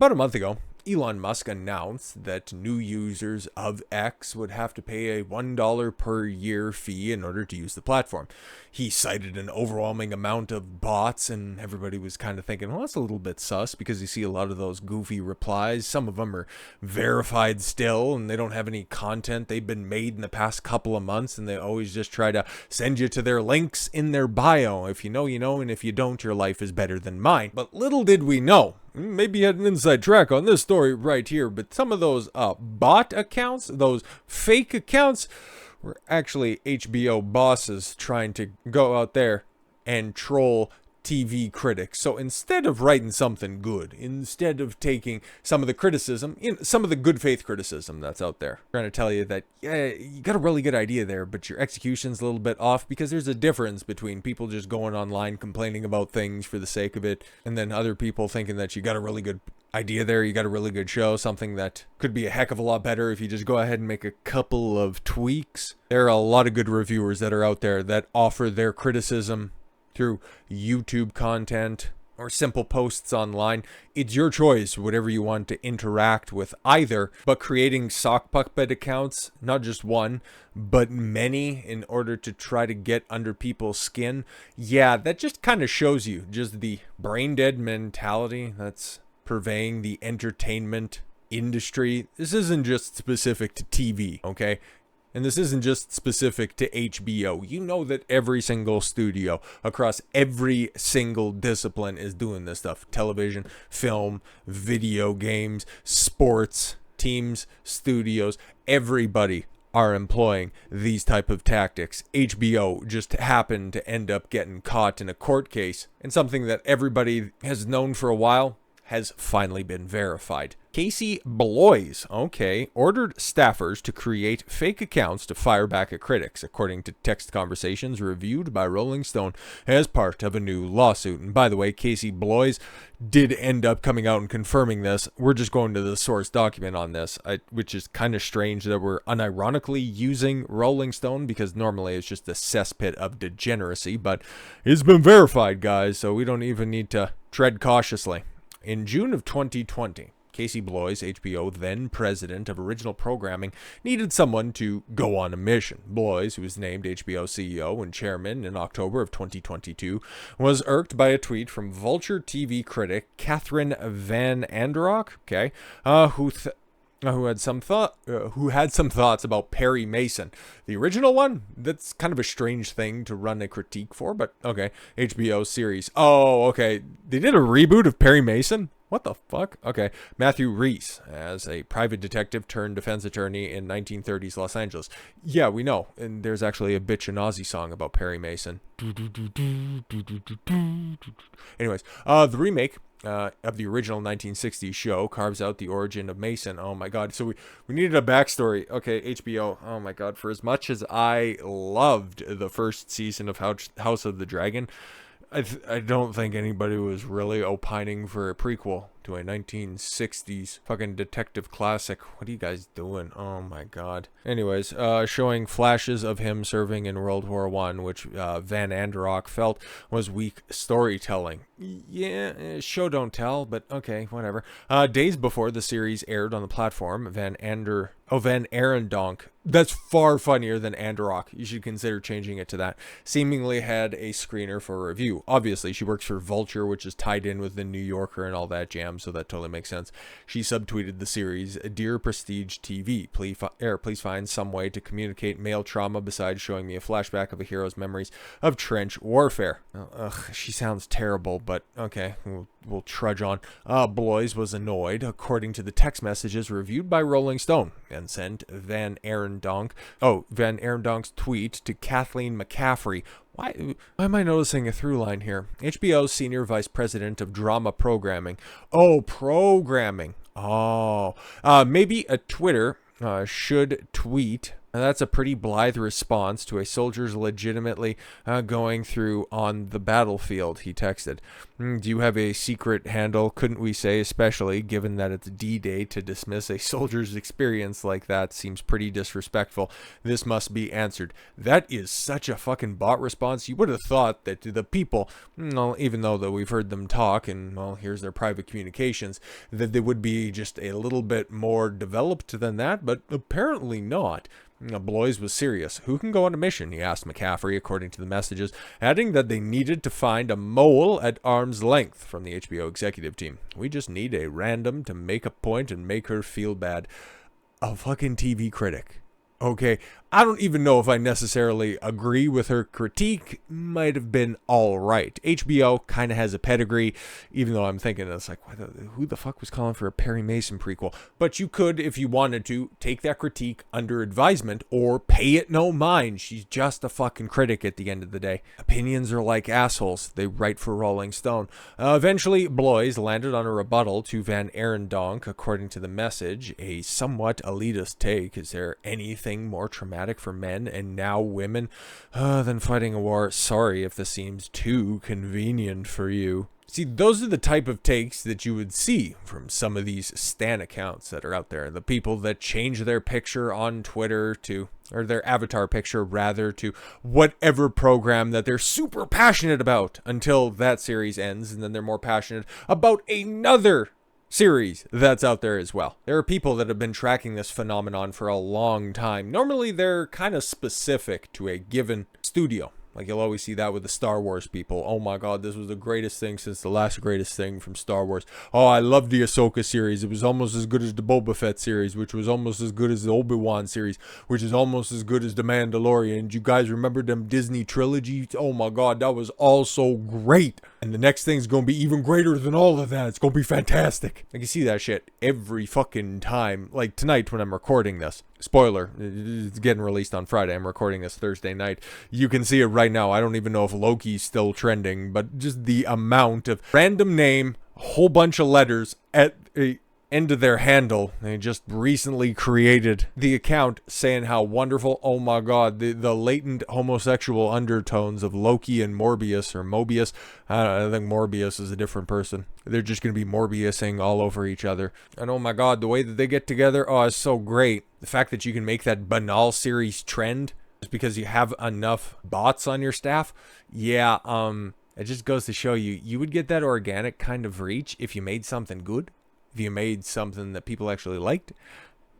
About a month ago, Elon Musk announced that new users of X would have to pay a $1 per year fee in order to use the platform. He cited an overwhelming amount of bots, and everybody was kind of thinking, well, that's a little bit sus because you see a lot of those goofy replies. Some of them are verified still, and they don't have any content. They've been made in the past couple of months, and they always just try to send you to their links in their bio. If you know, you know, and if you don't, your life is better than mine. But little did we know, maybe you had an inside track on this story right here, but some of those bot accounts, those fake accounts, were actually HBO bosses trying to go out there and troll TV critics. So instead of writing something good, instead of taking some of the criticism, some of the good faith criticism that's out there, trying to tell you that, yeah, you got a really good idea there, but your execution's a little bit off, because there's a difference between people just going online complaining about things for the sake of it, and then other people thinking that you got a really good idea there, you got a really good show, something that could be a heck of a lot better if you just go ahead and make a couple of tweaks. There are a lot of good reviewers that are out there that offer their criticism through YouTube content or simple posts online. It's your choice, whatever you want to interact with either, but creating sock puppet accounts, not just one, but many, in order to try to get under people's skin, yeah, that just kind of shows you just the brain dead mentality that's purveying the entertainment industry. This isn't just specific to TV, okay? And this isn't just specific to HBO. You know that every single studio across every single discipline is doing this stuff. Television, film, video games, sports, teams, studios, everybody are employing these type of tactics. HBO just happened to end up getting caught in a court case, and something that everybody has known for a while has finally been verified. Casey Bloys, ordered staffers to create fake accounts to fire back at critics, according to text conversations reviewed by Rolling Stone as part of a new lawsuit. And by the way, Casey Bloys did end up coming out and confirming this. We're just going to the source document on this, which is kind of strange that we're unironically using Rolling Stone, because normally it's just a cesspit of degeneracy, but it's been verified, guys, so we don't even need to tread cautiously. In June of 2020, Casey Bloys, HBO then president of original programming, needed someone to go on a mission. Bloys, who was named HBO CEO and chairman in October of 2022, was irked by a tweet from Vulture TV critic Kathleen Van Anderock, who had some thoughts about Perry Mason. The original one? That's kind of a strange thing to run a critique for, but okay. HBO series. Oh, okay. They did a reboot of Perry Mason? What the fuck? Okay. Matthew Reese as a private detective turned defense attorney in 1930s Los Angeles. Yeah, we know. And there's actually a Bitch and Ozzy song about Perry Mason. Anyways, the remake of the original 1960s show carves out the origin of Mason. Oh my god. So we needed a backstory. Okay, HBO. Oh my god. For as much as I loved the first season of House of the Dragon, I don't think anybody was really opining for a prequel to a 1960s fucking detective classic. What are you guys doing? Oh my god. Anyways, showing flashes of him serving in World War I, which Van Anderock felt was weak storytelling. Yeah, show don't tell, but okay, whatever. Days before the series aired on the platform, Van Arendonk, that's far funnier than Anderock, you should consider changing it to that, seemingly had a screener for review. Obviously, she works for Vulture, which is tied in with the New Yorker and all that jam, so that totally makes sense. She subtweeted the series, "Dear Prestige TV, please find some way to communicate male trauma besides showing me a flashback of a hero's memories of trench warfare." She sounds terrible, but okay, we'll trudge on. Bloys was annoyed, according to the text messages reviewed by Rolling Stone, and sent Van Arendonk's tweet to Kathleen McCaffrey. Why am I noticing a through line here? HBO's Senior Vice President of Drama Programming. Oh, programming. Oh. Maybe a Twitter should tweet And that's a pretty blithe response to a soldier's legitimately going through on the battlefield, he texted. Do you have a secret handle, couldn't we say, especially given that it's D-Day? To dismiss a soldier's experience like that seems pretty disrespectful. This must be answered. That is such a fucking bot response. You would have thought that the people, well, even though that we've heard them talk, and, well, here's their private communications, that they would be just a little bit more developed than that, but apparently not. Blois was serious. Who can go on a mission? He asked McCaffrey, according to the messages, adding that they needed to find a mole at arm's length from the HBO executive team. We just need a random to make a point and make her feel bad. A fucking TV critic. Okay, I don't even know if I necessarily agree with her critique. Might have been all right. HBO kind of has a pedigree, even though I'm thinking it's like, who the fuck was calling for a Perry Mason prequel? But you could, if you wanted to, take that critique under advisement or pay it no mind. She's just a fucking critic at the end of the day. Opinions are like assholes. They write for Rolling Stone. Eventually, Blois landed on a rebuttal to Van Arendonk, according to the message. A somewhat elitist take. Is there anything more traumatic for men and now women than fighting a war? Sorry if this seems too convenient for you. See, those are the type of takes that you would see from some of these stan accounts that are out there. The people that change their picture on Twitter to, or their avatar picture rather, to whatever program that they're super passionate about until that series ends, and then they're more passionate about another series that's out there as well. There are people that have been tracking this phenomenon for a long time. Normally they're kind of specific to a given studio. Like, you'll always see that with the Star Wars people. Oh my god, this was the greatest thing since the last greatest thing from Star Wars. Oh, I loved the Ahsoka series. It was almost as good as the Boba Fett series, which was almost as good as the Obi-Wan series, which is almost as good as the Mandalorian. You guys remember them Disney trilogy? Oh my god, that was all so great. And the next thing's gonna be even greater than all of that. It's gonna be fantastic. I can see that shit every fucking time. Like tonight when I'm recording this. Spoiler, it's getting released on Friday. I'm recording this Thursday night. You can see it right now. I don't even know if Loki's still trending, but just the amount of random name, a whole bunch of letters at a end of their handle. They just recently created the account saying how wonderful, oh my god, the latent homosexual undertones of Loki and Morbius, or Mobius. I think Morbius is a different person. They're just going to be Morbiusing all over each other. And oh my god, the way that they get together, oh, it's so great. The fact that you can make that banal series trend just because you have enough bots on your staff. Yeah, it just goes to show you, you would get that organic kind of reach if you made something good. If you made something that people actually liked,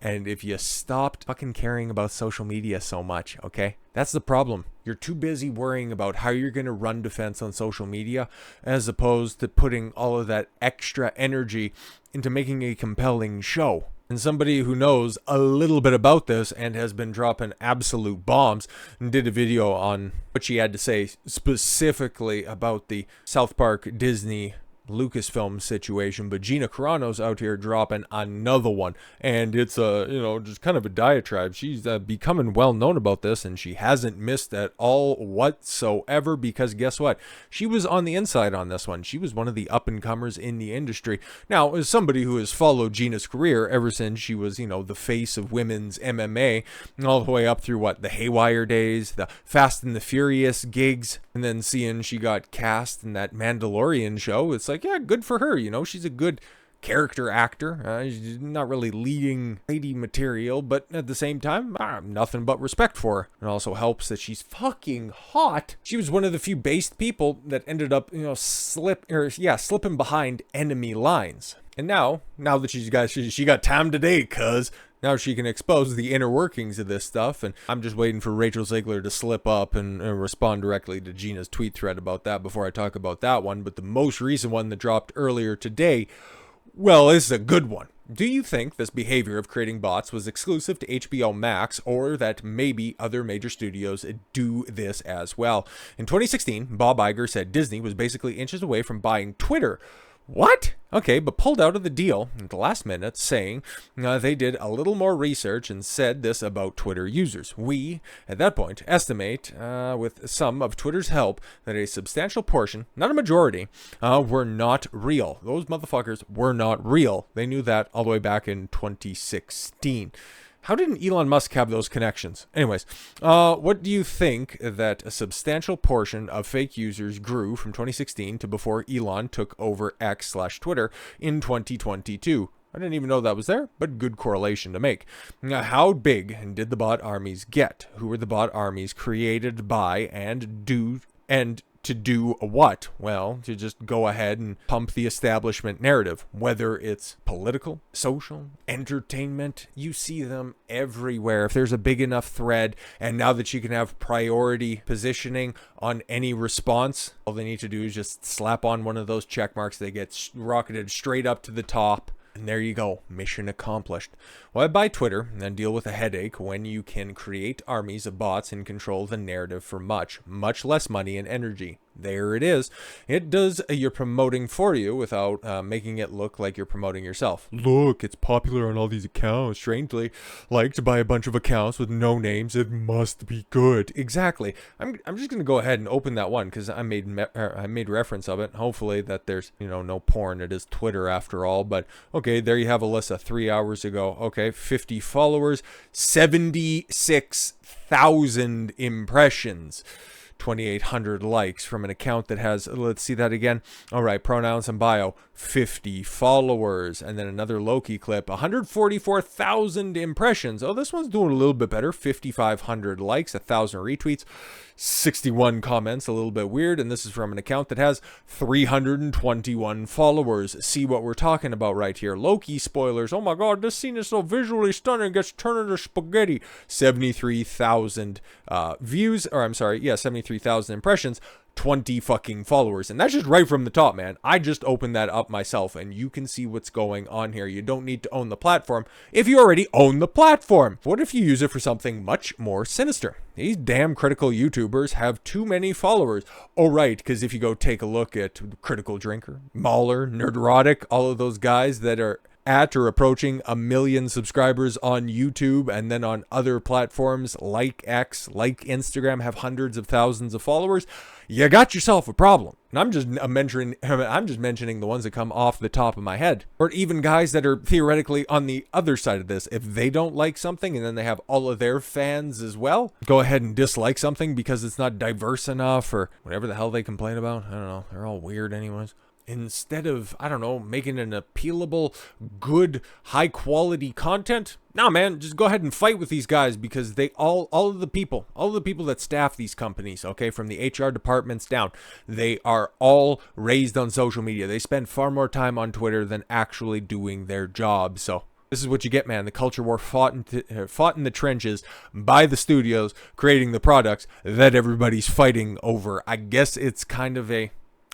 and if you stopped fucking caring about social media so much, okay? That's the problem. You're too busy worrying about how you're going to run defense on social media as opposed to putting all of that extra energy into making a compelling show. And somebody who knows a little bit about this and has been dropping absolute bombs and did a video on what she had to say specifically about the South Park Disney Lucasfilm situation, but Gina Carano's out here dropping another one, and it's just kind of a diatribe. She's becoming well known about this, and she hasn't missed at all whatsoever, because guess what? She was on the inside on this one. She was one of the up-and-comers in the industry. Now, as somebody who has followed Gina's career ever since she was, the face of women's MMA, all the way up through the Haywire days, the Fast and the Furious gigs, and then seeing she got cast in that Mandalorian show, it's like, yeah, good for her. She's a good character actor. She's not really leading lady material, but at the same time, nothing but respect for her. It also helps that she's fucking hot. She was one of the few based people that ended up, slipping behind enemy lines. And now that she got time today, cuz now she can expose the inner workings of this stuff, and I'm just waiting for Rachel Ziegler to slip up and respond directly to Gina's tweet thread about that before I talk about that one. But the most recent one that dropped earlier today, well, this is a good one. Do you think this behavior of creating bots was exclusive to HBO Max, or that maybe other major studios do this as well? In 2016, Bob Iger said Disney was basically inches away from buying Twitter. What? Okay, but pulled out of the deal at the last minute, saying they did a little more research and said this about Twitter users. We, at that point, estimate, with some of Twitter's help, that a substantial portion, not a majority, were not real. Those motherfuckers were not real. They knew that all the way back in 2016. How didn't Elon Musk have those connections? Anyways, what do you think that a substantial portion of fake users grew from 2016 to before Elon took over X/Twitter in 2022? I didn't even know that was there, but good correlation to make. Now, how big did the bot armies get? Who were the bot armies created by, and to do what? Well, to just go ahead and pump the establishment narrative, whether it's political, social, entertainment. You see them everywhere. If there's a big enough thread, and now that you can have priority positioning on any response, all they need to do is just slap on one of those check marks. They get rocketed straight up to the top. And there you go, mission accomplished. Why buy Twitter and deal with a headache when you can create armies of bots and control the narrative for much less money and energy? There it is. It does your promoting for you without making it look like you're promoting yourself. Look, it's popular on all these accounts. Strangely liked by a bunch of accounts with no names. It must be good. Exactly. I'm just gonna go ahead and open that one because I made reference of it. Hopefully that there's no porn. It is Twitter after all. But okay, there you have Alyssa 3 hours ago. Okay, 50 followers, 76,000 impressions. 2,800 likes from an account that has, let's see that again. All right, pronouns and bio, 50 followers. And then another Loki clip, 144,000 impressions. Oh, this one's doing a little bit better. 5,500 likes, 1,000 retweets, 61 comments, a little bit weird. And this is from an account that has 321 followers. See what we're talking about right here. Loki spoilers. Oh my God, this scene is so visually stunning. It gets turned into spaghetti. 73,000 views, or I'm sorry, yeah, 73,000 impressions. 20 fucking followers. And that's just right from the top, man. I just opened that up myself and you can see what's going on here. You don't need to own the platform if you already own the platform. What if you use it for something much more sinister? These damn critical YouTubers have too many followers. Oh, right, because if you go take a look at Critical Drinker, Mauler, Nerdrotic, all of those guys that are at or approaching 1 million subscribers on YouTube and then on other platforms like X, like Instagram, have hundreds of thousands of followers, you got yourself a problem. And I'm just mentioning the ones that come off the top of my head. Or even guys that are theoretically on the other side of this. If they don't like something and then they have all of their fans as well, go ahead and dislike something because it's not diverse enough or whatever the hell they complain about. I don't know. They're all weird anyways. Instead of, I don't know, making an appealable, good, high quality content, nah, man, just go ahead and fight with these guys because they all of the people that staff these companies, okay, from the HR departments down, they are all raised on social media. They spend far more time on Twitter than actually doing their job. So this is what you get, man. The culture war fought in the trenches by the studios creating the products that everybody's fighting over. I guess it's kind of a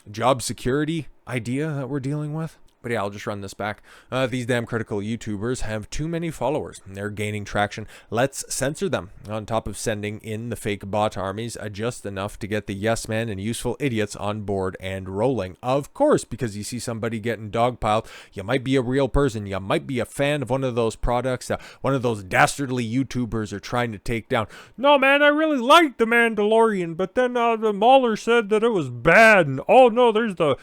job security idea that we're dealing with. But yeah, I'll just run this back. These damn critical YouTubers have too many followers. They're gaining traction. Let's censor them. On top of sending in the fake bot armies, just enough to get the yes men and useful idiots on board and rolling. Of course, because you see somebody getting dogpiled, you might be a real person. You might be a fan of one of those products that one of those dastardly YouTubers are trying to take down. No, man, I really liked The Mandalorian, but then the Mauler said that it was bad. And oh no, there's a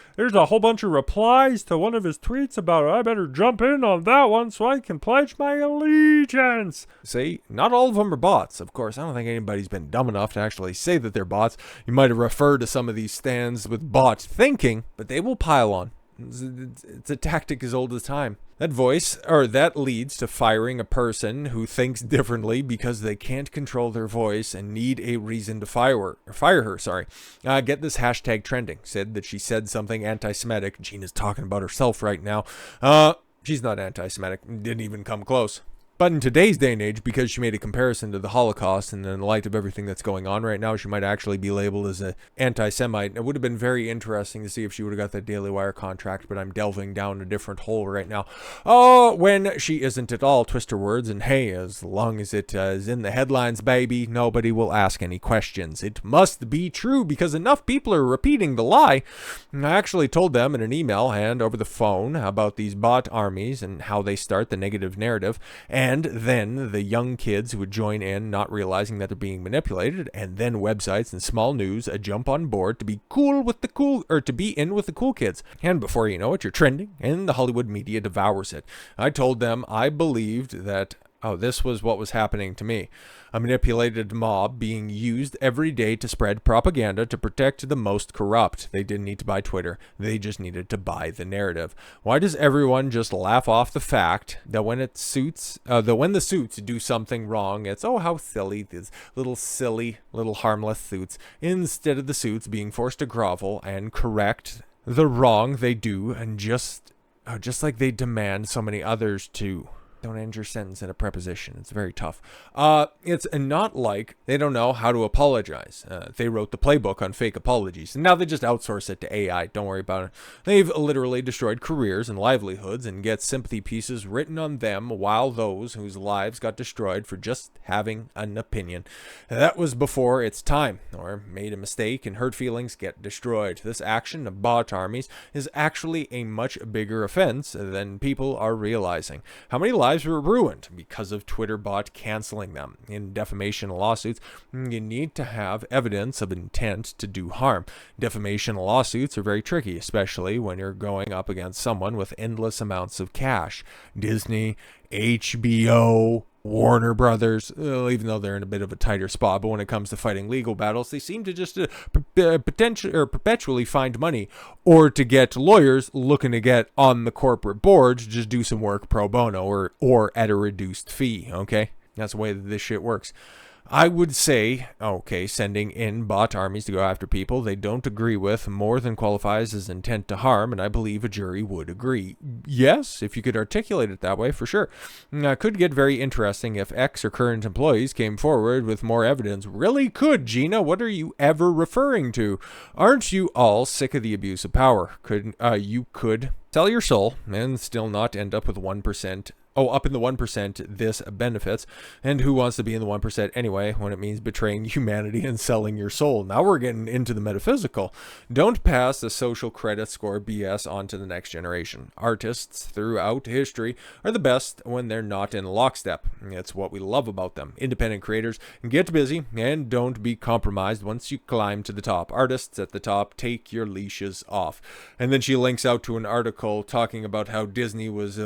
whole bunch of replies to one of his tweets about it. I better jump in on that one so I can pledge my allegiance. See, not all of them are bots. Of course, I don't think anybody's been dumb enough to actually say that they're bots. You might have referred to some of these stands with bot thinking, but they will pile on. It's a tactic as old as time. That leads to firing a person who thinks differently because they can't control their voice and need a reason to fire her. Get this hashtag trending. Said that she said something anti-Semitic. Gina's talking about herself right now. She's not anti-Semitic. Didn't even come close. But in today's day and age, because she made a comparison to the Holocaust, and in light of everything that's going on right now, she might actually be labeled as an anti-Semite. It would have been very interesting to see if she would have got that Daily Wire contract, but I'm delving down a different hole right now. Oh, when she isn't at all. Twist her words, and hey, as long as it is in the headlines, baby, nobody will ask any questions. It must be true, because enough people are repeating the lie. I actually told them in an email and over the phone about these bot armies and how they start the negative narrative, and then the young kids would join in, not realizing that they're being manipulated, and then websites and small news jump on board to be to be in with the cool kids. And before you know it, you're trending, and the Hollywood media devours it. I told them I believed that Oh, this was what was happening to me. A manipulated mob being used every day to spread propaganda to protect the most corrupt. They didn't need to buy Twitter. They just needed to buy the narrative. Why does everyone just laugh off the fact that when the suits do something wrong, it's, oh, how silly, these silly, little harmless suits, instead of the suits being forced to grovel and correct the wrong they do, and just like they demand so many others to. Don't end your sentence in a preposition. It's very tough. It's not like they don't know how to apologize. They wrote the playbook on fake apologies, and now they just outsource it to AI. Don't worry about it. They've literally destroyed careers and livelihoods and get sympathy pieces written on them, while those whose lives got destroyed for just having an opinion. That was before its time, or made a mistake and hurt feelings get destroyed. This action of bot armies is actually a much bigger offense than people are realizing. How many lives were ruined because of Twitter bot canceling them? In defamation lawsuits, you need to have evidence of intent to do harm. Defamation lawsuits are very tricky, especially when you're going up against someone with endless amounts of cash. Disney, HBO, Warner Brothers, even though they're in a bit of a tighter spot, but when it comes to fighting legal battles, they seem to just perpetually find money, or to get lawyers looking to get on the corporate board to just do some work pro bono or at a reduced fee. Okay, that's the way that this shit works. I would say, okay, sending in bot armies to go after people they don't agree with more than qualifies as intent to harm, and I believe a jury would agree. Yes, if you could articulate it that way, for sure. Could get very interesting if ex or current employees came forward with more evidence. Really could, Gina. What are you ever referring to? Aren't you all sick of the abuse of power? You could sell your soul and still not end up with 1%. Up in the 1%, this benefits. And who wants to be in the 1% anyway when it means betraying humanity and selling your soul? Now we're getting into the metaphysical. Don't pass the social credit score BS on to the next generation. Artists throughout history are the best when they're not in lockstep. It's what we love about them. Independent creators, get busy and don't be compromised once you climb to the top. Artists at the top, take your leashes off. And then she links out to an article talking about how Disney was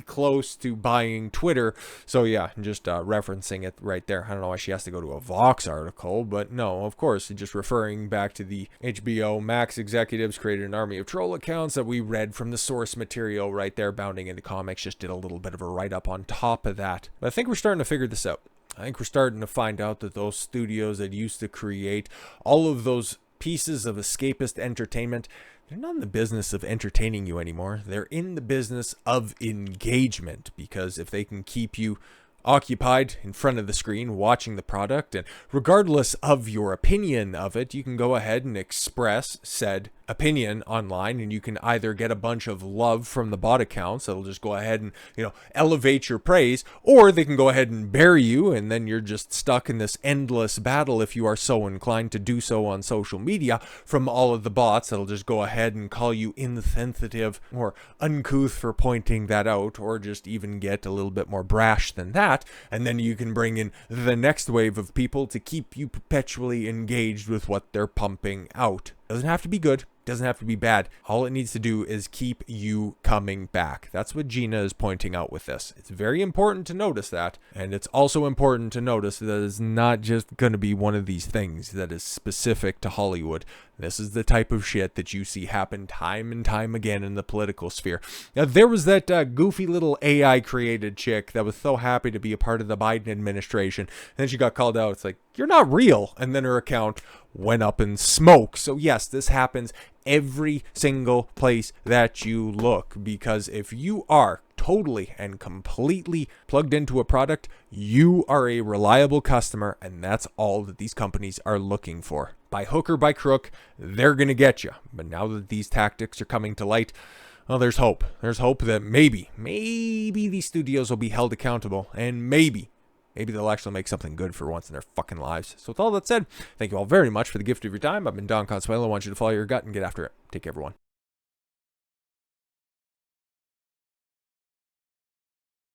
close to buying Twitter. So yeah, just referencing it right there. I don't know why she has to go to a Vox article, but no, of course, just referring back to the HBO Max executives created an army of troll accounts that we read from the source material right there, bounding into comics. Just did a little bit of a write-up on top of that. But I think we're starting to figure this out. I think we're starting to find out that those studios that used to create all of those pieces of escapist entertainment, they're not in the business of entertaining you anymore. They're in the business of engagement, because if they can keep you occupied in front of the screen watching the product, and regardless of your opinion of it, you can go ahead and express said opinion online, and you can either get a bunch of love from the bot accounts that'll just go ahead and elevate your praise, or they can go ahead and bury you, and then you're just stuck in this endless battle, if you are so inclined to do so on social media, from all of the bots that'll just go ahead and call you insensitive or uncouth for pointing that out, or just even get a little bit more brash than that. And then you can bring in the next wave of people to keep you perpetually engaged with what they're pumping out. Doesn't have to be good. Doesn't have to be bad. All it needs to do is keep you coming back. That's what Gina is pointing out with this. It's very important to notice that. And it's also important to notice that it's not just going to be one of these things that is specific to Hollywood. This is the type of shit that you see happen time and time again in the political sphere. Now, there was that goofy little AI created chick that was so happy to be a part of the Biden administration. And then she got called out. It's like, you're not real. And then her account went up in smoke. So yes, this happens every single place that you look, because if you are totally and completely plugged into a product, you are a reliable customer, and that's all that these companies are looking for. By hook or by crook, they're going to get you. But now that these tactics are coming to light, well, there's hope. There's hope that maybe these studios will be held accountable, and maybe they'll actually make something good for once in their fucking lives. So with all that said, thank you all very much for the gift of your time. I've been Don Consuelo. I want you to follow your gut and get after it. Take care, everyone.